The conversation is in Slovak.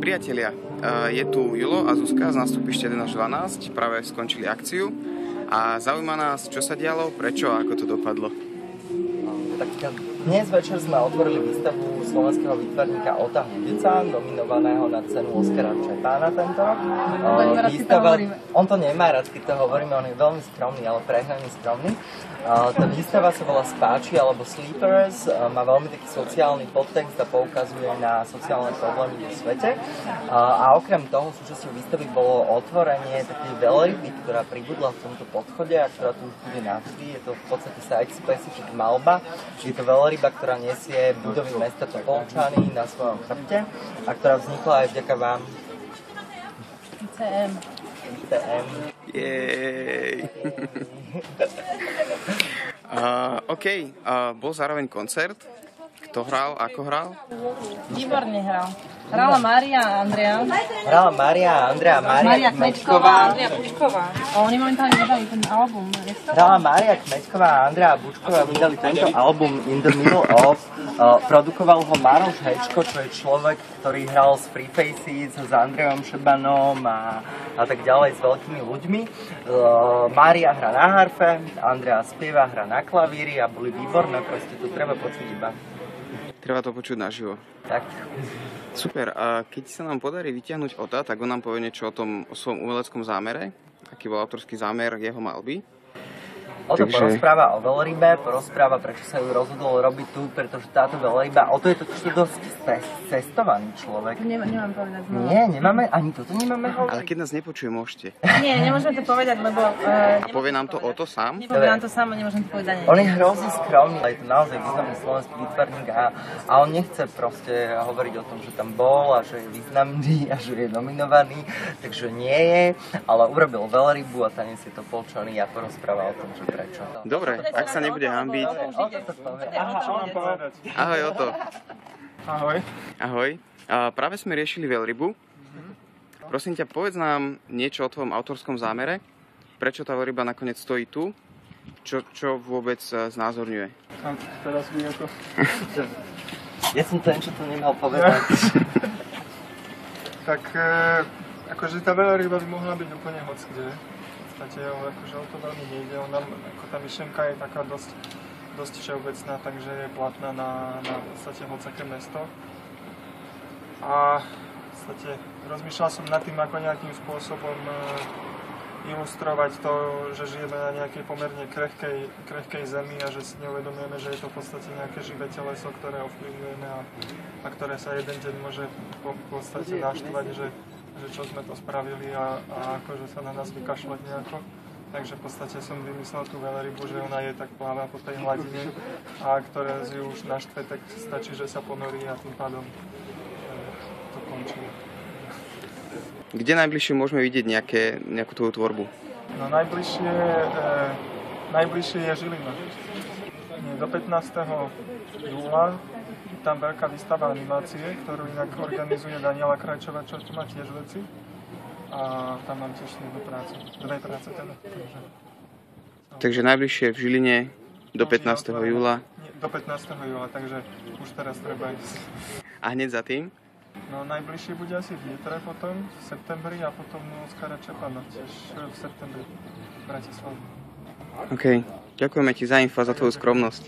Priatelia, je tu Julo a Zuzka z nástupište 1 až 12, práve skončili akciu a zaujíma nás, čo sa dialo, prečo a ako to dopadlo. Tak dnes večer sme otvorili výstavu slovenského výtvarníka Ota Hudica, nominovaného na cenu Oskara Čepána tento rok. On to nemá rád, keď to hovoríme, on je veľmi skromný, ale prehnane skromný. Tá výstava sa volá Spáči alebo Sleepers, má veľmi taký sociálny podtext a poukazuje na sociálne problémy vo svete. A okrem toho súčasťou výstavy bolo otvorenie takej veľryby, ktorá pribudla v tomto podchode a ktorá tu už bude navždy. Je to v podstate site-specific malba. Je to veľryba, ktorá nesie budovy mesta Topolčany na svojom chrbte a ktorá vznikla aj vďaka vám. ICM. Jej. OK, bol zároveň koncert. Kto hral, ako hral? Výborne hral. Hrala Mária a Andrea. Mária Kmeďková. Andrea Bučková. A oni momentálne vydali ten album. Hrala Mária Kmeďková a Andrea Bučková vydali tento album In the Middle of. Produkoval ho Maroš Hečko, čo je človek, ktorý hral s Free Faces, s Andrejom Šebanom a tak ďalej, s veľkými ľuďmi. Mária hrá na harfe, Andrea spieva, hrá na klavíri a boli výborné, proste to treba počuť iba. Treba to počuť naživo. Tak. Super, a keď sa nám podarí vytiahnuť Ota, tak on nám povie niečo o svojom umeleckom zámere, aký bol autorský zámer jeho malby. Oto porozpráva o veľrybe, porozpráva, prečo sa ju rozhodol robiť tu, pretože táto veľryba, Oto je totiž dosť cestovaný človek. Nemám povedať znova. Nie, nemáme, ani toto nemáme hovoriť. Ale keď nás nepočuje, môžete. Nie, nemôžeme to povedať, lebo... A povie nám to Oto sám? Nepovie nám to sám a nemôžem to povedať. On je hrozne skromný, je to naozaj významný slovenský výtvarník a on nechce proste hovoriť o tom, že tam bol a že je významný a že je nominovaný, takže nie je, ale urobil veľrybu a tanec je to Topolčany a porozpráva o tom, že prečo. Dobre, ak sa nebude hanbiť. Ahoj, Oto. Ahoj. Ahoj. Práve sme riešili veľrybu. Prosím ťa, povedz nám niečo o tvojom autorskom zámere. Prečo tá veľryba nakoniec stojí tu? Čo vôbec znázorňuje? A teraz by ako... Ja som ten, čo to nemal povedať. Tak akože tá veľryba by mohla byť úplne hockde. V podstate, akože o to veľmi nejde. Ako tá myšlenka je taká dosť všeobecná, takže je platná na v podstate hocaké mesto. A v podstate rozmýšľal som nad tým, ako nejakým spôsobom ilustrovať to, že žijeme na nejakej pomerne krehkej zemi a že si neuvedomujeme, že je to v podstate nejaké živé teleso, ktoré ovplyvňujeme a ktoré sa jeden deň môže v podstate naštvať, že čo sme to spravili a akože sa na nás vykašľať nejako. Takže v podstate som vymyslel tú veľrybu, že ona je tak pláva po tej hladine a ktoré ju už naštve, tak stačí, že sa ponorí a tým pádom to končí. Kde najbližšie môžeme vidieť nejakú tvoju tvorbu? No najbližšie je Žilina. Do 15. júla tam veľká výstava animácie, ktorú inak organizuje Daniela Krajčová, čo tu má tiež veci. A tam mám tiež dve práce teda. Takže najbližšie v Žiline do 15. júla. Nie, do 15. júla, takže už teraz treba ísť. A hneď za tým? No najbližšie bude asi v Nitre potom, v septembri a potom Oskara Čepana tiež v septembri v Bratislave. OK. Ďakujeme ti za info a za tvoju skromnosť.